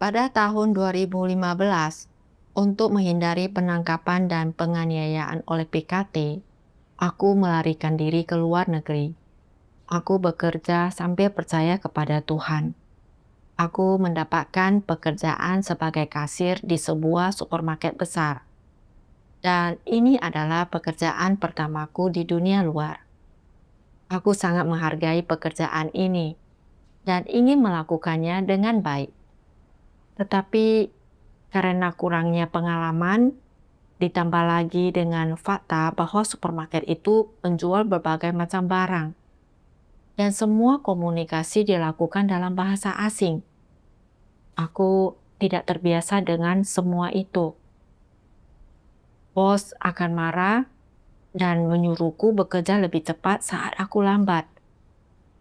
Pada tahun 2015, untuk menghindari penangkapan dan penganiayaan oleh PKT, aku melarikan diri ke luar negeri. Aku bekerja sambil percaya kepada Tuhan. Aku mendapatkan pekerjaan sebagai kasir di sebuah supermarket besar. Dan ini adalah pekerjaan pertamaku di dunia luar. Aku sangat menghargai pekerjaan ini dan ingin melakukannya dengan baik. Tetapi karena kurangnya pengalaman, ditambah lagi dengan fakta bahwa supermarket itu menjual berbagai macam barang, dan semua komunikasi dilakukan dalam bahasa asing. Aku tidak terbiasa dengan semua itu. Bos akan marah dan menyuruhku bekerja lebih cepat saat aku lambat.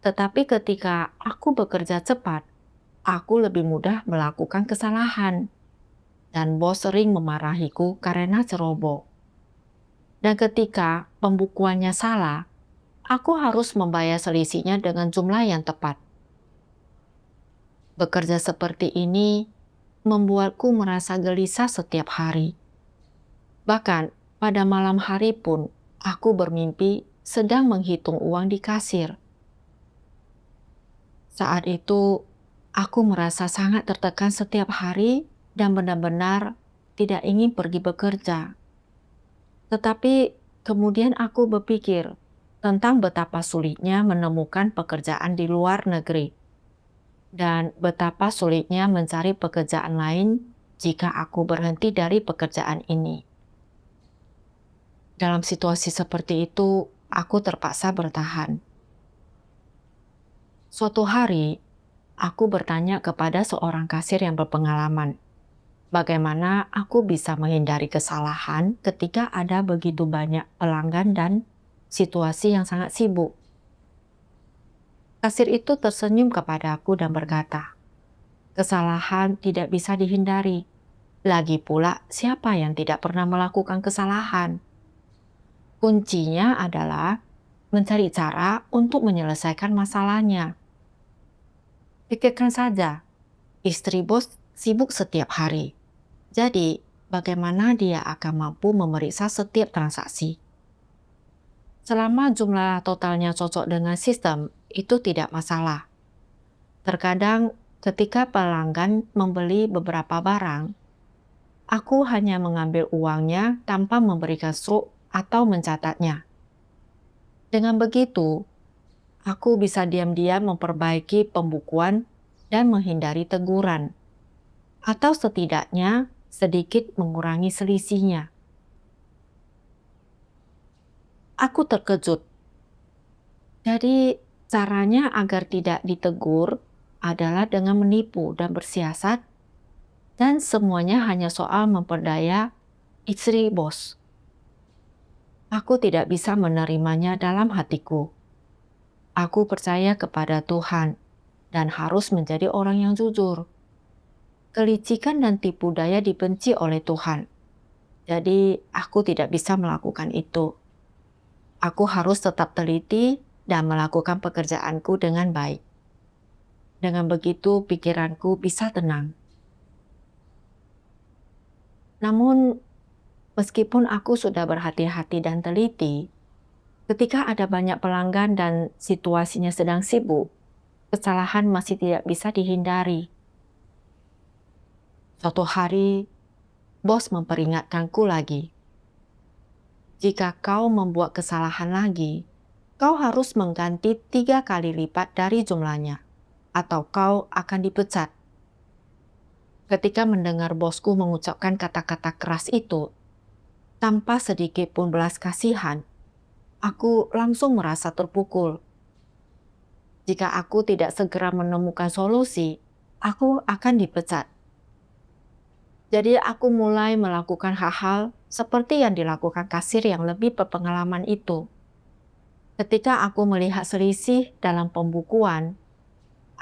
Tetapi ketika aku bekerja cepat, aku lebih mudah melakukan kesalahan. Dan bos sering memarahiku karena ceroboh. Dan ketika pembukuannya salah, aku harus membayar selisihnya dengan jumlah yang tepat. Bekerja seperti ini membuatku merasa gelisah setiap hari. Bahkan pada malam hari pun aku bermimpi sedang menghitung uang di kasir. Saat itu aku merasa sangat tertekan setiap hari dan benar-benar tidak ingin pergi bekerja. Tetapi kemudian aku berpikir tentang betapa sulitnya menemukan pekerjaan di luar negeri dan betapa sulitnya mencari pekerjaan lain jika aku berhenti dari pekerjaan ini. Dalam situasi seperti itu, aku terpaksa bertahan. Suatu hari, aku bertanya kepada seorang kasir yang berpengalaman, bagaimana aku bisa menghindari kesalahan ketika ada begitu banyak pelanggan dan situasi yang sangat sibuk. Kasir itu tersenyum kepadaku dan berkata, kesalahan tidak bisa dihindari. Lagi pula, siapa yang tidak pernah melakukan kesalahan? Kuncinya adalah mencari cara untuk menyelesaikan masalahnya. Pikirkan saja, istri bos sibuk setiap hari. Jadi, bagaimana dia akan mampu memeriksa setiap transaksi? Selama jumlah totalnya cocok dengan sistem, itu tidak masalah. Terkadang ketika pelanggan membeli beberapa barang, aku hanya mengambil uangnya tanpa memberikan struk atau mencatatnya. Dengan begitu, aku bisa diam-diam memperbaiki pembukuan dan menghindari teguran, atau setidaknya sedikit mengurangi selisihnya. Aku terkejut. Jadi, caranya agar tidak ditegur adalah dengan menipu dan bersiasat, dan semuanya hanya soal memperdaya istri bos. Aku tidak bisa menerimanya dalam hatiku. Aku percaya kepada Tuhan dan harus menjadi orang yang jujur. Kelicikan dan tipu daya dibenci oleh Tuhan. Jadi, aku tidak bisa melakukan itu. Aku harus tetap teliti dan melakukan pekerjaanku dengan baik. Dengan begitu, pikiranku bisa tenang. Namun, meskipun aku sudah berhati-hati dan teliti, ketika ada banyak pelanggan dan situasinya sedang sibuk, kesalahan masih tidak bisa dihindari. Suatu hari, bos memperingatkanku lagi. Jika kau membuat kesalahan lagi, kau harus mengganti 3 kali lipat dari jumlahnya, atau kau akan dipecat. Ketika mendengar bosku mengucapkan kata-kata keras itu, tanpa sedikit pun belas kasihan, aku langsung merasa terpukul. Jika aku tidak segera menemukan solusi, aku akan dipecat. Jadi aku mulai melakukan hal-hal seperti yang dilakukan kasir yang lebih berpengalaman itu. Ketika aku melihat selisih dalam pembukuan,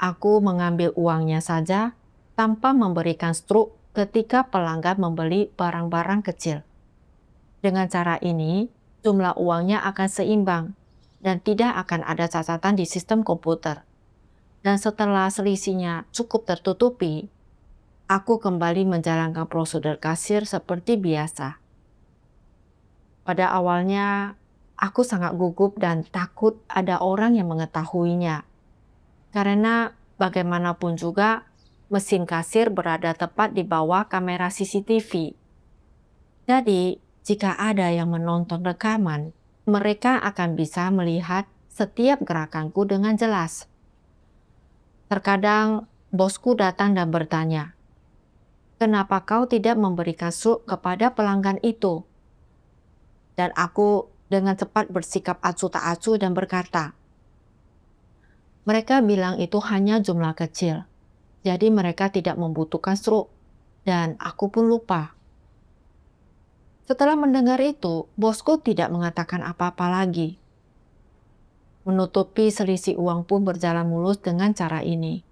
aku mengambil uangnya saja tanpa memberikan struk ketika pelanggan membeli barang-barang kecil. Dengan cara ini, jumlah uangnya akan seimbang dan tidak akan ada catatan di sistem komputer. Dan setelah selisihnya cukup tertutupi, Aku kembali menjalankan prosedur kasir seperti biasa. Pada awalnya, aku sangat gugup dan takut ada orang yang mengetahuinya. Karena bagaimanapun juga, mesin kasir berada tepat di bawah kamera CCTV. Jadi, jika ada yang menonton rekaman, mereka akan bisa melihat setiap gerakanku dengan jelas. Terkadang, bosku datang dan bertanya, "Kenapa kau tidak memberikan sup kepada pelanggan itu?" Dan aku dengan cepat bersikap acuh tak acuh dan berkata, "Mereka bilang itu hanya jumlah kecil, jadi mereka tidak membutuhkan struk, dan aku pun lupa." Setelah mendengar itu, bosku tidak mengatakan apa-apa lagi. Menutupi selisih uang pun berjalan mulus dengan cara ini.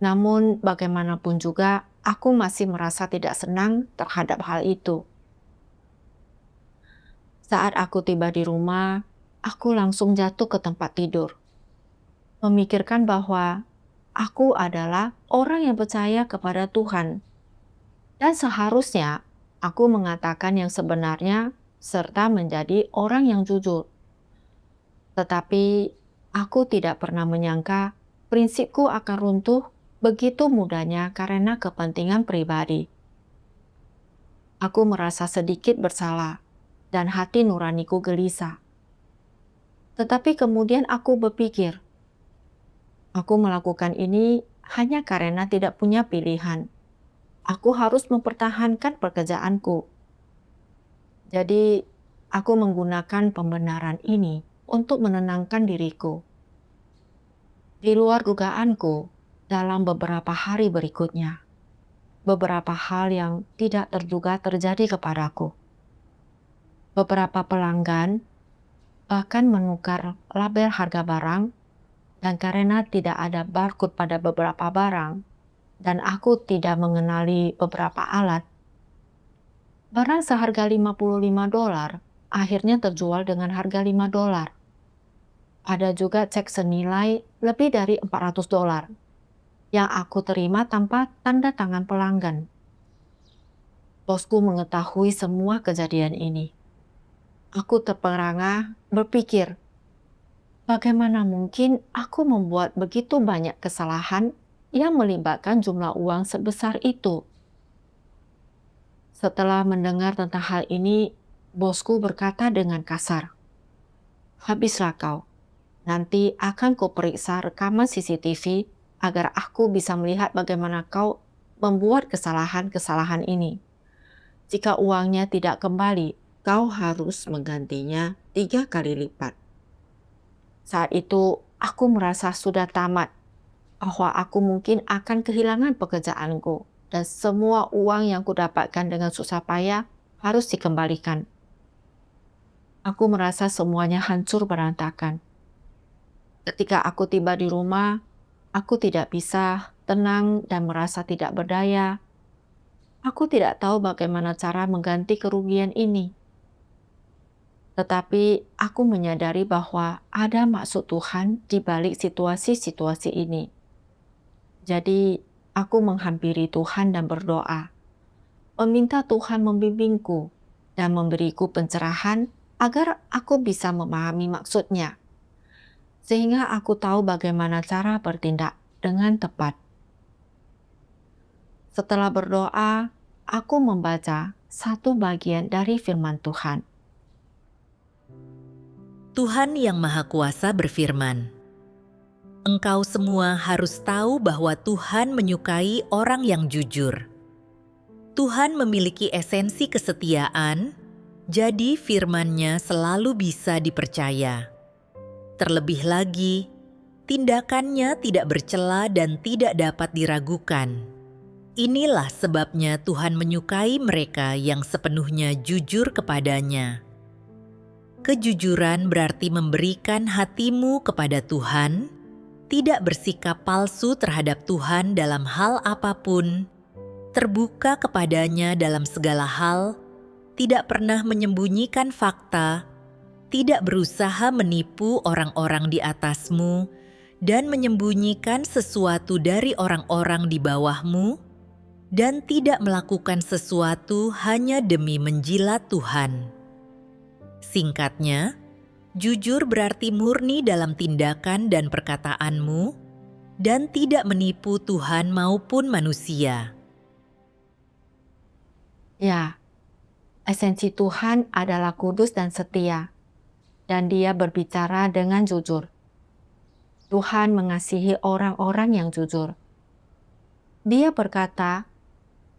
Namun bagaimanapun juga, aku masih merasa tidak senang terhadap hal itu. Saat aku tiba di rumah, aku langsung jatuh ke tempat tidur, memikirkan bahwa aku adalah orang yang percaya kepada Tuhan. Dan seharusnya aku mengatakan yang sebenarnya serta menjadi orang yang jujur. Tetapi aku tidak pernah menyangka prinsipku akan runtuh begitu mudahnya karena kepentingan pribadi. Aku merasa sedikit bersalah dan hati nuraniku gelisah. Tetapi kemudian aku berpikir, aku melakukan ini hanya karena tidak punya pilihan. Aku harus mempertahankan pekerjaanku. Jadi, aku menggunakan pembenaran ini untuk menenangkan diriku. Di luar dugaanku, dalam beberapa hari berikutnya, beberapa hal yang tidak terduga terjadi kepadaku. Beberapa pelanggan bahkan menukar label harga barang, dan karena tidak ada barcode pada beberapa barang, dan aku tidak mengenali beberapa alat, barang seharga $55 akhirnya terjual dengan harga $5. Ada juga cek senilai lebih dari $400 yang aku terima tanpa tanda tangan pelanggan. Bosku mengetahui semua kejadian ini. Aku terperangah berpikir, bagaimana mungkin aku membuat begitu banyak kesalahan yang melibatkan jumlah uang sebesar itu? Setelah mendengar tentang hal ini, bosku berkata dengan kasar, "Habislah kau. Nanti akan kuperiksa rekaman CCTV agar aku bisa melihat bagaimana kau membuat kesalahan-kesalahan ini. Jika uangnya tidak kembali, kau harus menggantinya 3 kali lipat." Saat itu, aku merasa sudah tamat, bahwa aku mungkin akan kehilangan pekerjaanku dan semua uang yang kudapatkan dengan susah payah harus dikembalikan. Aku merasa semuanya hancur berantakan. Ketika aku tiba di rumah, aku tidak bisa tenang dan merasa tidak berdaya. Aku tidak tahu bagaimana cara mengganti kerugian ini. Tetapi aku menyadari bahwa ada maksud Tuhan di balik situasi-situasi ini. Jadi, aku menghampiri Tuhan dan berdoa, meminta Tuhan membimbingku dan memberiku pencerahan agar aku bisa memahami maksudnya, sehingga aku tahu bagaimana cara bertindak dengan tepat. Setelah berdoa, aku membaca satu bagian dari firman Tuhan. Tuhan Yang Maha Kuasa berfirman, "Engkau semua harus tahu bahwa Tuhan menyukai orang yang jujur. Tuhan memiliki esensi kesetiaan, jadi firman-Nya selalu bisa dipercaya. Terlebih lagi, tindakannya tidak bercela dan tidak dapat diragukan. Inilah sebabnya Tuhan menyukai mereka yang sepenuhnya jujur kepadanya." Kejujuran berarti memberikan hatimu kepada Tuhan, tidak bersikap palsu terhadap Tuhan dalam hal apapun, terbuka kepadanya dalam segala hal, tidak pernah menyembunyikan fakta, tidak berusaha menipu orang-orang di atasmu, dan menyembunyikan sesuatu dari orang-orang di bawahmu, dan tidak melakukan sesuatu hanya demi menjilat Tuhan. Singkatnya, jujur berarti murni dalam tindakan dan perkataanmu, dan tidak menipu Tuhan maupun manusia. Ya, esensi Tuhan adalah kudus dan setia, dan Dia berbicara dengan jujur. Tuhan mengasihi orang-orang yang jujur. Dia berkata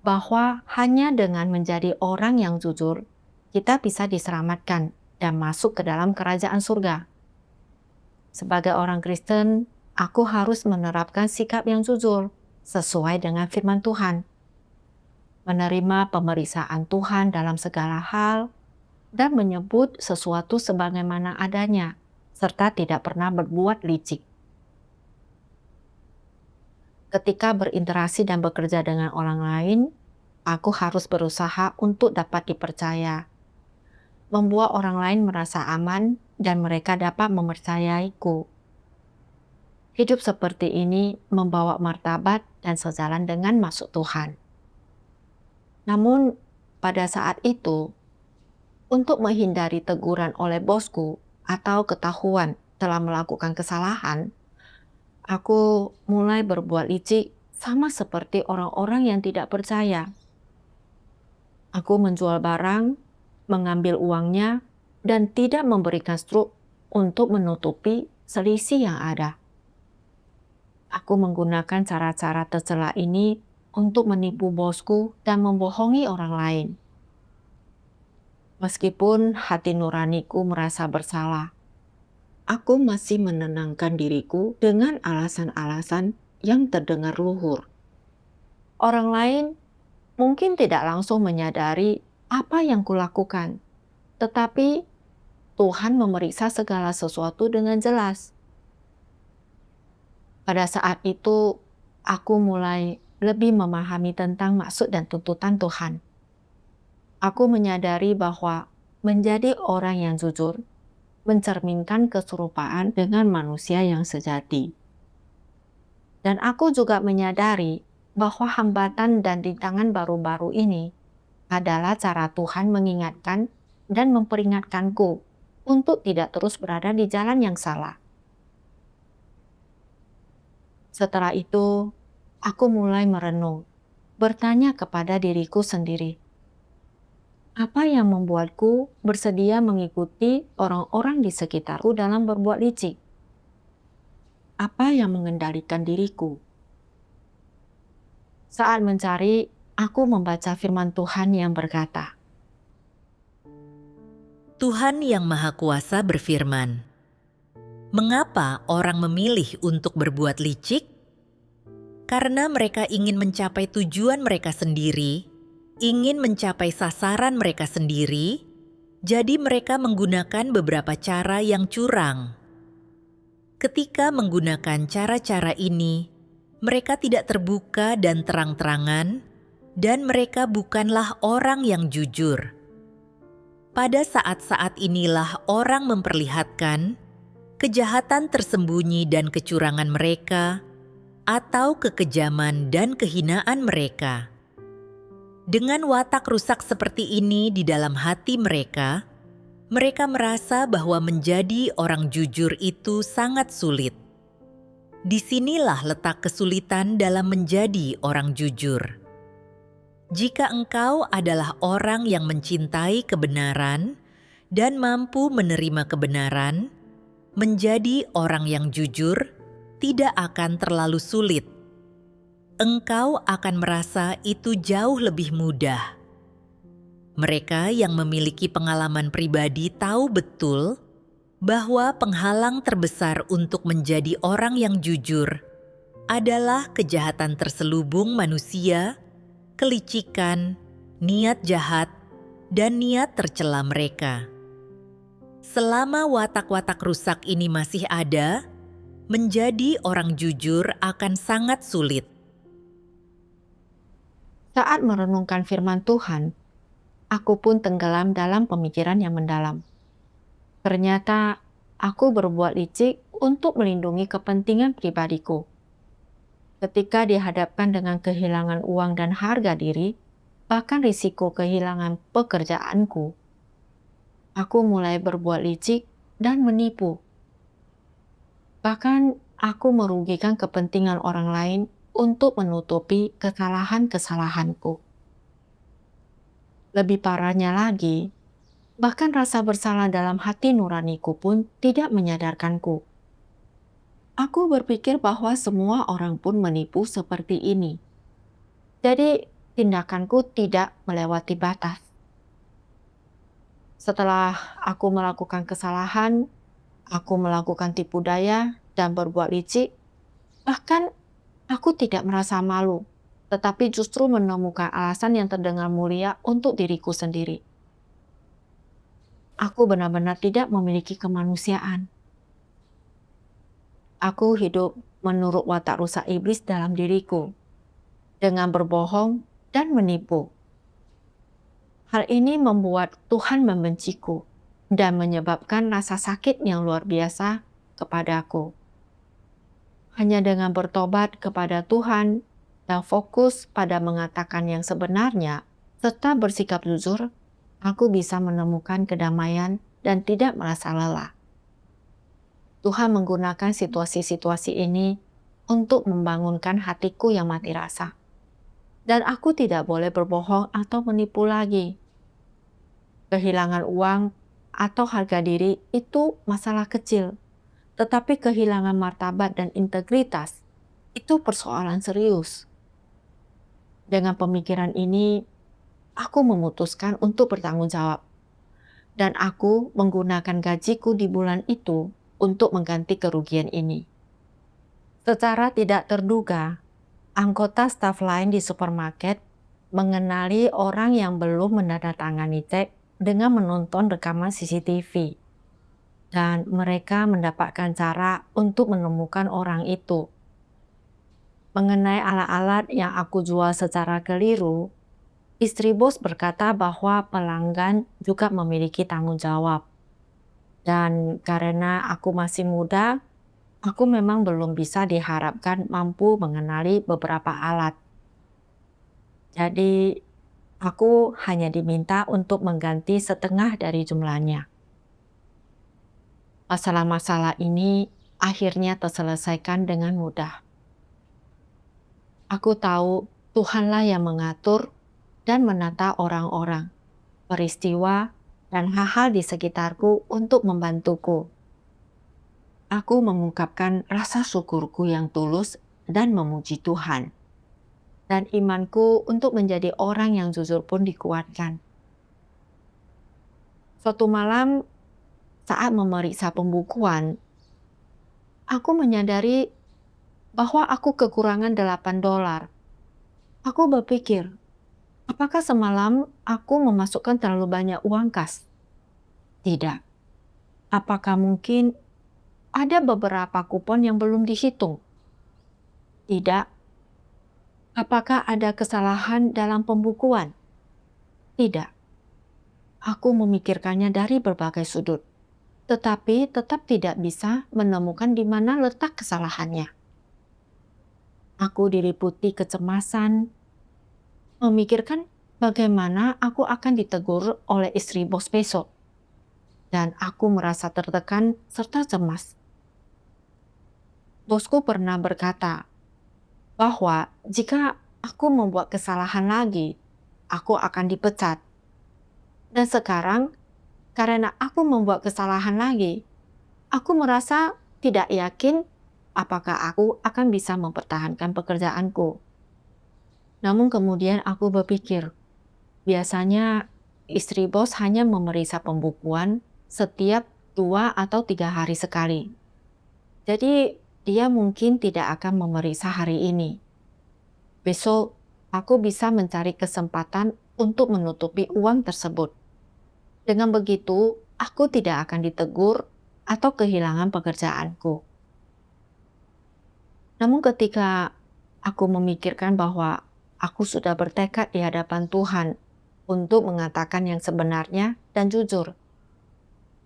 bahwa hanya dengan menjadi orang yang jujur, kita bisa diselamatkan dan masuk ke dalam kerajaan surga. Sebagai orang Kristen, aku harus menerapkan sikap yang jujur sesuai dengan firman Tuhan. Menerima pemeriksaan Tuhan dalam segala hal dan menyebut sesuatu sebagaimana adanya, serta tidak pernah berbuat licik. Ketika berinteraksi dan bekerja dengan orang lain, aku harus berusaha untuk dapat dipercaya, membuat orang lain merasa aman dan mereka dapat mempercayaiku. Hidup seperti ini membawa martabat dan sejalan dengan maksud Tuhan. Namun, pada saat itu, untuk menghindari teguran oleh bosku atau ketahuan telah melakukan kesalahan, aku mulai berbuat licik sama seperti orang-orang yang tidak percaya. Aku menjual barang, mengambil uangnya, dan tidak memberikan struk untuk menutupi selisih yang ada. Aku menggunakan cara-cara tercela ini untuk menipu bosku dan membohongi orang lain. Meskipun hati nuraniku merasa bersalah, aku masih menenangkan diriku dengan alasan-alasan yang terdengar luhur. Orang lain mungkin tidak langsung menyadari apa yang kulakukan, tetapi Tuhan memeriksa segala sesuatu dengan jelas. Pada saat itu, aku mulai lebih memahami tentang maksud dan tuntutan Tuhan. Aku menyadari bahwa menjadi orang yang jujur mencerminkan keserupaan dengan manusia yang sejati. Dan aku juga menyadari bahwa hambatan dan rintangan baru-baru ini adalah cara Tuhan mengingatkan dan memperingatkanku untuk tidak terus berada di jalan yang salah. Setelah itu, aku mulai merenung, bertanya kepada diriku sendiri, apa yang membuatku bersedia mengikuti orang-orang di sekitarku dalam berbuat licik? Apa yang mengendalikan diriku? Saat mencari, aku membaca firman Tuhan yang berkata, Tuhan Yang Maha Kuasa berfirman, "Mengapa orang memilih untuk berbuat licik? Karena mereka ingin mencapai tujuan mereka sendiri, ingin mencapai sasaran mereka sendiri, jadi mereka menggunakan beberapa cara yang curang. Ketika menggunakan cara-cara ini, mereka tidak terbuka dan terang-terangan, dan mereka bukanlah orang yang jujur. Pada saat-saat inilah orang memperlihatkan kejahatan tersembunyi dan kecurangan mereka, atau kekejaman dan kehinaan mereka. Dengan watak rusak seperti ini di dalam hati mereka, mereka merasa bahwa menjadi orang jujur itu sangat sulit. Disinilah letak kesulitan dalam menjadi orang jujur. Jika engkau adalah orang yang mencintai kebenaran dan mampu menerima kebenaran, menjadi orang yang jujur tidak akan terlalu sulit. Engkau akan merasa itu jauh lebih mudah. Mereka yang memiliki pengalaman pribadi tahu betul bahwa penghalang terbesar untuk menjadi orang yang jujur adalah kejahatan terselubung manusia, kelicikan, niat jahat, dan niat tercela mereka. Selama watak-watak rusak ini masih ada, menjadi orang jujur akan sangat sulit. saat merenungkan firman Tuhan, aku pun tenggelam dalam pemikiran yang mendalam. Ternyata aku berbuat licik untuk melindungi kepentingan pribadiku. Ketika dihadapkan dengan kehilangan uang dan harga diri, bahkan risiko kehilangan pekerjaanku, aku mulai berbuat licik dan menipu. Bahkan aku merugikan kepentingan orang lain untuk menutupi kesalahan-kesalahanku. Lebih parahnya lagi, bahkan rasa bersalah dalam hati nuraniku pun tidak menyadarkanku. Aku berpikir bahwa semua orang pun menipu seperti ini. Jadi, tindakanku tidak melewati batas. Setelah aku melakukan kesalahan, aku melakukan tipu daya dan berbuat licik, bahkan aku tidak merasa malu, tetapi justru menemukan alasan yang terdengar mulia untuk diriku sendiri. Aku benar-benar tidak memiliki kemanusiaan. Aku hidup menurut watak rusak iblis dalam diriku, dengan berbohong dan menipu. Hal ini membuat Tuhan membenciku dan menyebabkan rasa sakit yang luar biasa kepadaku. Hanya dengan bertobat kepada Tuhan dan fokus pada mengatakan yang sebenarnya, serta bersikap jujur, aku bisa menemukan kedamaian dan tidak merasa lelah. Tuhan menggunakan situasi-situasi ini untuk membangunkan hatiku yang mati rasa. Dan aku tidak boleh berbohong atau menipu lagi. Kehilangan uang atau harga diri itu masalah kecil, tetapi kehilangan martabat dan integritas itu persoalan serius. Dengan pemikiran ini, aku memutuskan untuk bertanggung jawab. Dan aku menggunakan gajiku di bulan itu untuk mengganti kerugian ini. Secara tidak terduga, anggota staf lain di supermarket mengenali orang yang belum menandatangani cek dengan menonton rekaman CCTV. Dan mereka mendapatkan cara untuk menemukan orang itu. Mengenai alat-alat yang aku jual secara keliru, istri bos berkata bahwa pelanggan juga memiliki tanggung jawab. Dan karena aku masih muda, aku memang belum bisa diharapkan mampu mengenali beberapa alat. Jadi, aku hanya diminta untuk mengganti setengah dari jumlahnya. Masalah-masalah ini akhirnya terselesaikan dengan mudah. Aku tahu Tuhanlah yang mengatur dan menata orang-orang, peristiwa, dan hal-hal di sekitarku untuk membantuku. Aku mengungkapkan rasa syukurku yang tulus dan memuji Tuhan. Dan imanku untuk menjadi orang yang jujur pun dikuatkan. Suatu malam, saat memeriksa pembukuan, aku menyadari bahwa aku kekurangan $8. Aku berpikir, apakah semalam aku memasukkan terlalu banyak uang kas? Tidak. Apakah mungkin ada beberapa kupon yang belum dihitung? Tidak. Apakah ada kesalahan dalam pembukuan? Tidak. Aku memikirkannya dari berbagai sudut, tetapi tetap tidak bisa menemukan di mana letak kesalahannya. Aku diliputi kecemasan, memikirkan bagaimana aku akan ditegur oleh istri bos besok. Dan aku merasa tertekan serta cemas. Bosku pernah berkata bahwa jika aku membuat kesalahan lagi, aku akan dipecat. Dan sekarang, karena aku membuat kesalahan lagi, aku merasa tidak yakin apakah aku akan bisa mempertahankan pekerjaanku. Namun kemudian aku berpikir, biasanya istri bos hanya memeriksa pembukuan setiap 2 atau 3 hari sekali. Jadi dia mungkin tidak akan memeriksa hari ini. Besok aku bisa mencari kesempatan untuk menutupi uang tersebut. Dengan begitu, aku tidak akan ditegur atau kehilangan pekerjaanku. Namun ketika aku memikirkan bahwa aku sudah bertekad di hadapan Tuhan untuk mengatakan yang sebenarnya dan jujur,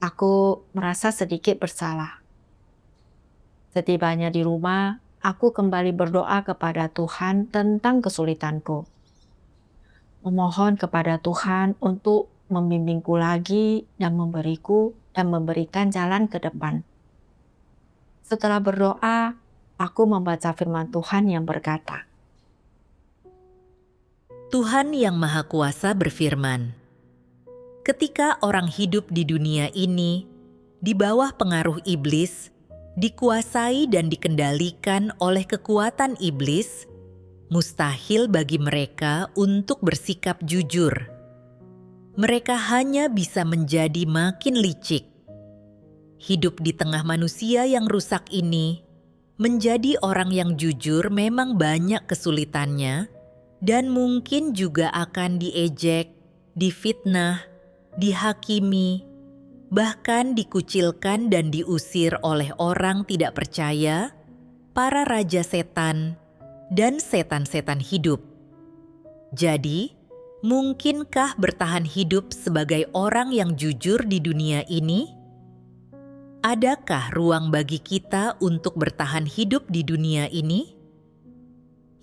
aku merasa sedikit bersalah. Setibanya di rumah, aku kembali berdoa kepada Tuhan tentang kesulitanku. Memohon kepada Tuhan untuk membimbingku lagi dan memberikan jalan ke depan. Setelah berdoa, aku membaca firman Tuhan yang berkata, Tuhan Yang Maha Kuasa berfirman, ketika orang hidup di dunia ini, di bawah pengaruh iblis, dikuasai dan dikendalikan oleh kekuatan iblis, mustahil bagi mereka untuk bersikap jujur. Mereka hanya bisa menjadi makin licik. Hidup di tengah manusia yang rusak ini, menjadi orang yang jujur memang banyak kesulitannya, dan mungkin juga akan diejek, difitnah, dihakimi, bahkan dikucilkan dan diusir oleh orang tidak percaya, para raja setan, dan setan-setan hidup. Jadi, mungkinkah bertahan hidup sebagai orang yang jujur di dunia ini? Adakah ruang bagi kita untuk bertahan hidup di dunia ini?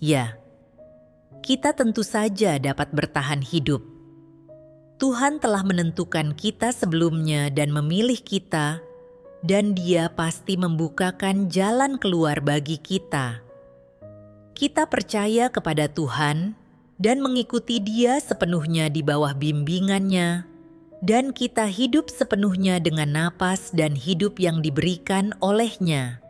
Ya, kita tentu saja dapat bertahan hidup. Tuhan telah menentukan kita sebelumnya dan memilih kita, dan Dia pasti membukakan jalan keluar bagi kita. Kita percaya kepada Tuhan dan mengikuti Dia sepenuhnya di bawah bimbingannya, dan kita hidup sepenuhnya dengan napas dan hidup yang diberikan oleh-Nya.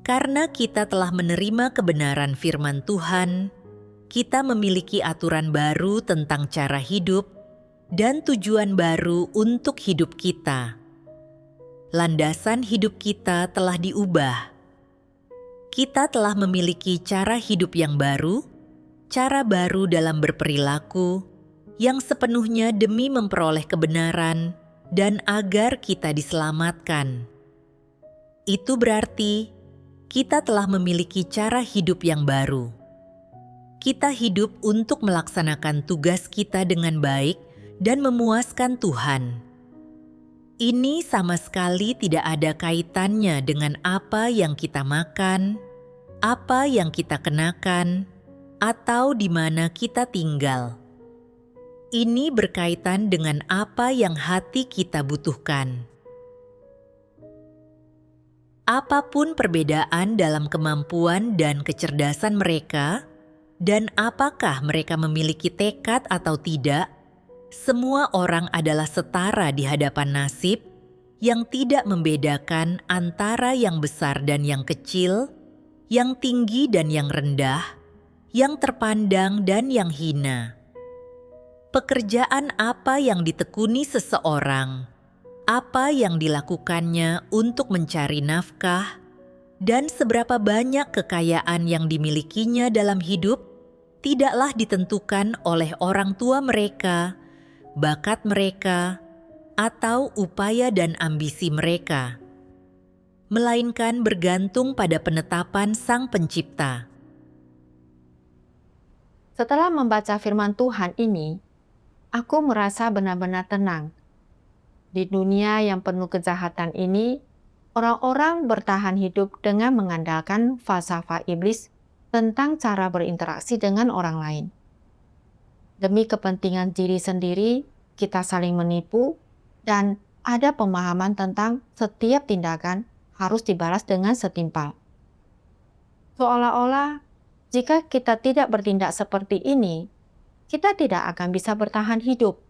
Karena kita telah menerima kebenaran firman Tuhan, kita memiliki aturan baru tentang cara hidup dan tujuan baru untuk hidup kita. Landasan hidup kita telah diubah. Kita telah memiliki cara hidup yang baru, cara baru dalam berperilaku, yang sepenuhnya demi memperoleh kebenaran dan agar kita diselamatkan. Itu berarti kita telah memiliki cara hidup yang baru. Kita hidup untuk melaksanakan tugas kita dengan baik dan memuaskan Tuhan. Ini sama sekali tidak ada kaitannya dengan apa yang kita makan, apa yang kita kenakan, atau di mana kita tinggal. Ini berkaitan dengan apa yang hati kita butuhkan. Apapun perbedaan dalam kemampuan dan kecerdasan mereka, dan apakah mereka memiliki tekad atau tidak, semua orang adalah setara di hadapan nasib yang tidak membedakan antara yang besar dan yang kecil, yang tinggi dan yang rendah, yang terpandang dan yang hina. Pekerjaan apa yang ditekuni seseorang, apa yang dilakukannya untuk mencari nafkah, dan seberapa banyak kekayaan yang dimilikinya dalam hidup, tidaklah ditentukan oleh orang tua mereka, bakat mereka, atau upaya dan ambisi mereka, melainkan bergantung pada penetapan Sang Pencipta. Setelah membaca firman Tuhan ini, aku merasa benar-benar tenang. Di dunia yang penuh kejahatan ini, orang-orang bertahan hidup dengan mengandalkan falsafah iblis tentang cara berinteraksi dengan orang lain. Demi kepentingan diri sendiri, kita saling menipu, dan ada pemahaman tentang setiap tindakan harus dibalas dengan setimpal. Seolah-olah, jika kita tidak bertindak seperti ini, kita tidak akan bisa bertahan hidup.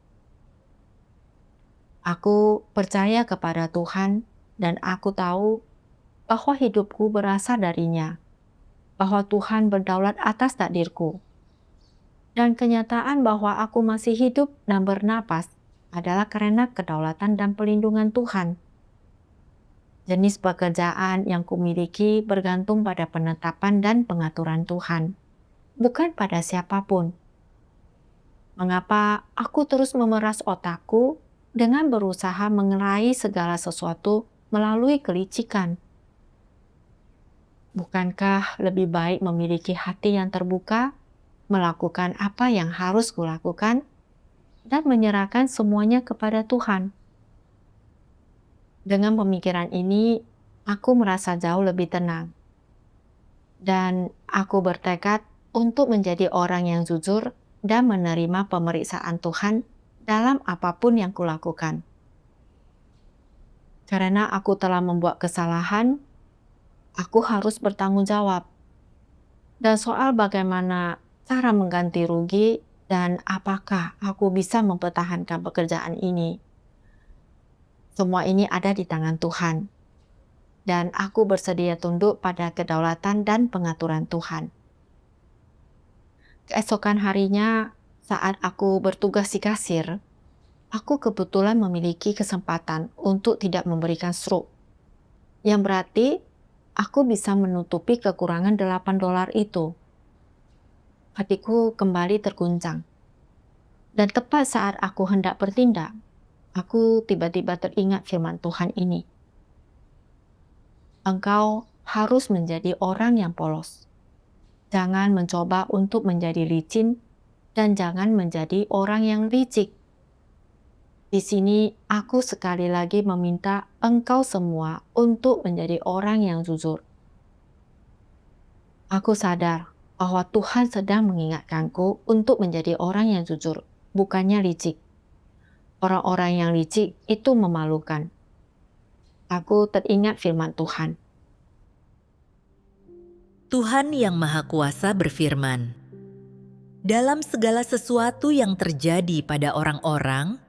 Aku percaya kepada Tuhan dan aku tahu bahwa hidupku berasal darinya, bahwa Tuhan berdaulat atas takdirku. Dan kenyataan bahwa aku masih hidup dan bernapas adalah karena kedaulatan dan pelindungan Tuhan. Jenis pekerjaan yang kumiliki bergantung pada penetapan dan pengaturan Tuhan, bukan pada siapapun. Mengapa aku terus memeras otakku dengan berusaha meraih segala sesuatu melalui kelicikan? Bukankah lebih baik memiliki hati yang terbuka, melakukan apa yang harus kulakukan, dan menyerahkan semuanya kepada Tuhan? Dengan pemikiran ini, aku merasa jauh lebih tenang. Dan aku bertekad untuk menjadi orang yang jujur dan menerima pemeriksaan Tuhan dalam apapun yang kulakukan. Karena aku telah membuat kesalahan, aku harus bertanggung jawab. Dan soal bagaimana cara mengganti rugi dan apakah aku bisa mempertahankan pekerjaan ini, semua ini ada di tangan Tuhan. Dan aku bersedia tunduk pada kedaulatan dan pengaturan Tuhan. Keesokan harinya, saat aku bertugas di kasir, aku kebetulan memiliki kesempatan untuk tidak memberikan stroke. Yang berarti, aku bisa menutupi kekurangan $8 itu. Hatiku kembali terguncang. Dan tepat saat aku hendak bertindak, aku tiba-tiba teringat firman Tuhan ini. Engkau harus menjadi orang yang polos. Jangan mencoba untuk menjadi licin dan jangan menjadi orang yang licik. Di sini aku sekali lagi meminta engkau semua untuk menjadi orang yang jujur. Aku sadar bahwa Tuhan sedang mengingatkanku untuk menjadi orang yang jujur, bukannya licik. Orang-orang yang licik itu memalukan. Aku teringat firman Tuhan. Tuhan Yang Maha Kuasa berfirman, dalam segala sesuatu yang terjadi pada orang-orang,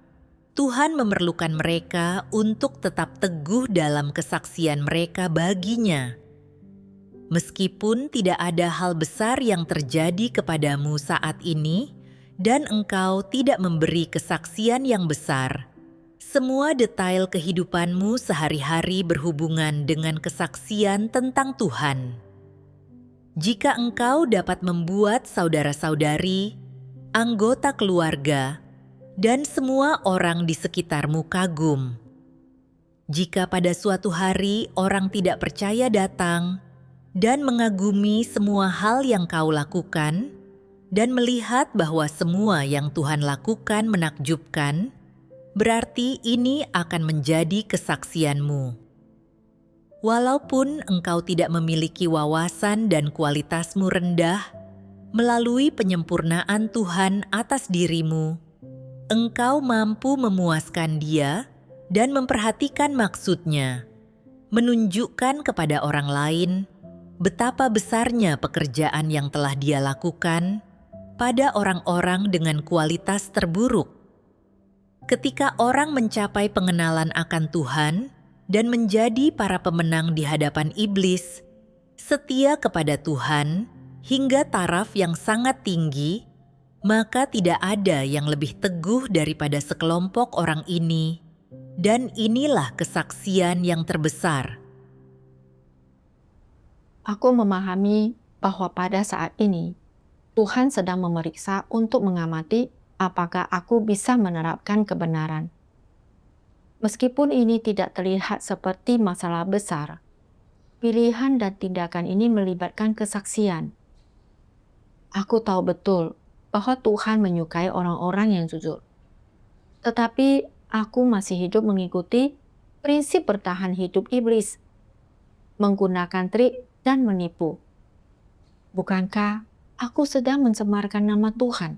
Tuhan memerlukan mereka untuk tetap teguh dalam kesaksian mereka baginya. Meskipun tidak ada hal besar yang terjadi kepadamu saat ini, dan engkau tidak memberi kesaksian yang besar, semua detail kehidupanmu sehari-hari berhubungan dengan kesaksian tentang Tuhan. Jika engkau dapat membuat saudara-saudari, anggota keluarga, dan semua orang di sekitarmu kagum. Jika pada suatu hari orang tidak percaya datang dan mengagumi semua hal yang kau lakukan, dan melihat bahwa semua yang Tuhan lakukan menakjubkan, berarti ini akan menjadi kesaksianmu. Walaupun engkau tidak memiliki wawasan dan kualitasmu rendah, melalui penyempurnaan Tuhan atas dirimu, engkau mampu memuaskan Dia dan memperhatikan maksudnya, menunjukkan kepada orang lain betapa besarnya pekerjaan yang telah Dia lakukan pada orang-orang dengan kualitas terburuk. Ketika orang mencapai pengenalan akan Tuhan dan menjadi para pemenang di hadapan iblis, setia kepada Tuhan hingga taraf yang sangat tinggi, maka tidak ada yang lebih teguh daripada sekelompok orang ini, dan inilah kesaksian yang terbesar. Aku memahami bahwa pada saat ini, Tuhan sedang memeriksa untuk mengamati apakah aku bisa menerapkan kebenaran. Meskipun ini tidak terlihat seperti masalah besar, pilihan dan tindakan ini melibatkan kesaksian. Aku tahu betul bahwa Tuhan menyukai orang-orang yang jujur. Tetapi aku masih hidup mengikuti prinsip bertahan hidup iblis, menggunakan trik dan menipu. Bukankah aku sedang mencemarkan nama Tuhan?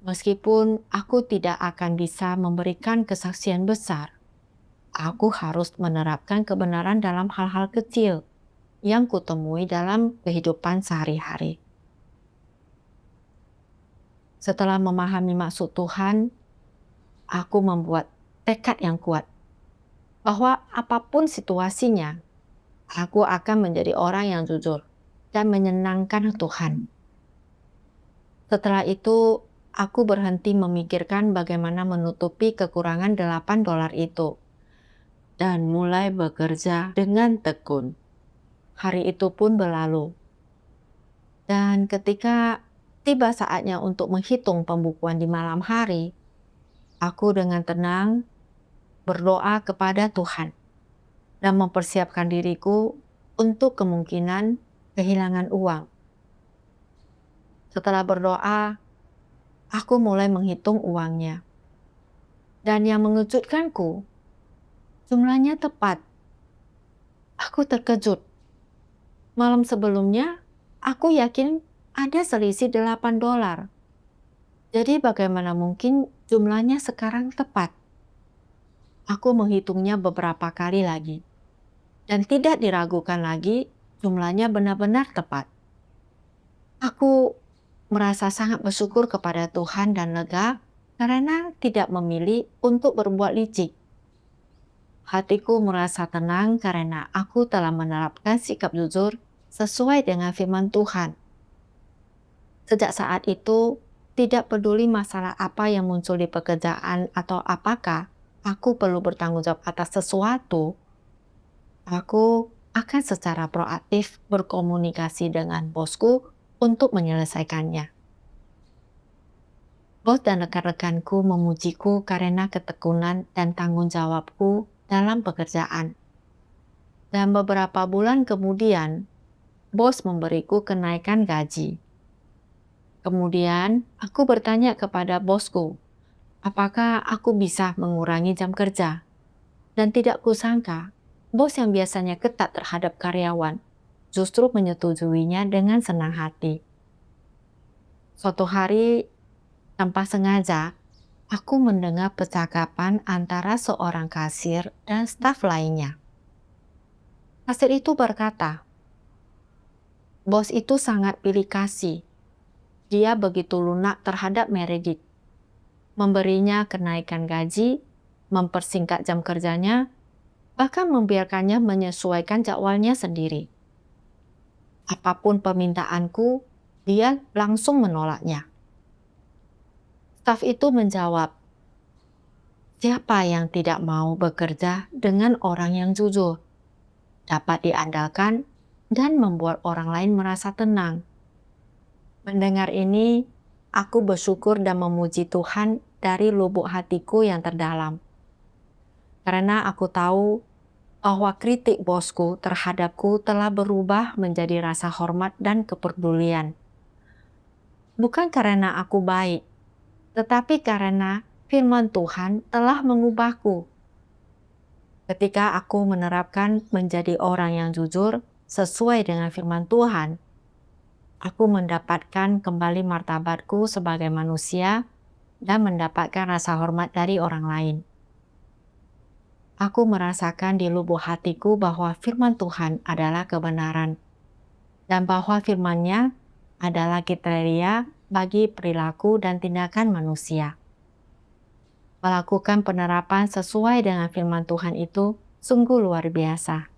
Meskipun aku tidak akan bisa memberikan kesaksian besar, aku harus menerapkan kebenaran dalam hal-hal kecil yang kutemui dalam kehidupan sehari-hari. Setelah memahami maksud Tuhan, aku membuat tekad yang kuat bahwa apapun situasinya, aku akan menjadi orang yang jujur dan menyenangkan Tuhan. Setelah itu, aku berhenti memikirkan bagaimana menutupi kekurangan $8 itu dan mulai bekerja dengan tekun. Hari itu pun berlalu. Dan ketika tiba saatnya untuk menghitung pembukuan di malam hari, aku dengan tenang berdoa kepada Tuhan dan mempersiapkan diriku untuk kemungkinan kehilangan uang. Setelah berdoa, aku mulai menghitung uangnya. Dan yang mengejutkanku, jumlahnya tepat. Aku terkejut. Malam sebelumnya, aku yakin ada selisih $8. Jadi bagaimana mungkin jumlahnya sekarang tepat? Aku menghitungnya beberapa kali lagi. Dan tidak diragukan lagi, jumlahnya benar-benar tepat. Aku merasa sangat bersyukur kepada Tuhan dan lega karena tidak memilih untuk berbuat licik. Hatiku merasa tenang karena aku telah menerapkan sikap jujur sesuai dengan firman Tuhan. Sejak saat itu, tidak peduli masalah apa yang muncul di pekerjaan atau apakah aku perlu bertanggung jawab atas sesuatu, aku akan secara proaktif berkomunikasi dengan bosku untuk menyelesaikannya. Bos dan rekan-rekanku memujiku karena ketekunan dan tanggung jawabku dalam pekerjaan. Dan beberapa bulan kemudian, bos memberiku kenaikan gaji. Kemudian, aku bertanya kepada bosku, apakah aku bisa mengurangi jam kerja? Dan tidak kusangka, bos yang biasanya ketat terhadap karyawan justru menyetujuinya dengan senang hati. Suatu hari, tanpa sengaja, aku mendengar percakapan antara seorang kasir dan staf lainnya. Kasir itu berkata, bos itu sangat pilih kasih. Dia begitu lunak terhadap Meredith. Memberinya kenaikan gaji, mempersingkat jam kerjanya, bahkan membiarkannya menyesuaikan jadwalnya sendiri. Apapun permintaanku, dia langsung menolaknya. Staf itu menjawab, siapa yang tidak mau bekerja dengan orang yang jujur, dapat diandalkan, dan membuat orang lain merasa tenang. Mendengar ini, aku bersyukur dan memuji Tuhan dari lubuk hatiku yang terdalam. Karena aku tahu bahwa kritik bosku terhadapku telah berubah menjadi rasa hormat dan kepedulian. Bukan karena aku baik, tetapi karena firman Tuhan telah mengubahku. Ketika aku menerapkan menjadi orang yang jujur sesuai dengan firman Tuhan, aku mendapatkan kembali martabatku sebagai manusia dan mendapatkan rasa hormat dari orang lain. Aku merasakan di lubuk hatiku bahwa firman Tuhan adalah kebenaran dan bahwa firman-Nya adalah kriteria bagi perilaku dan tindakan manusia. Melakukan penerapan sesuai dengan firman Tuhan itu sungguh luar biasa.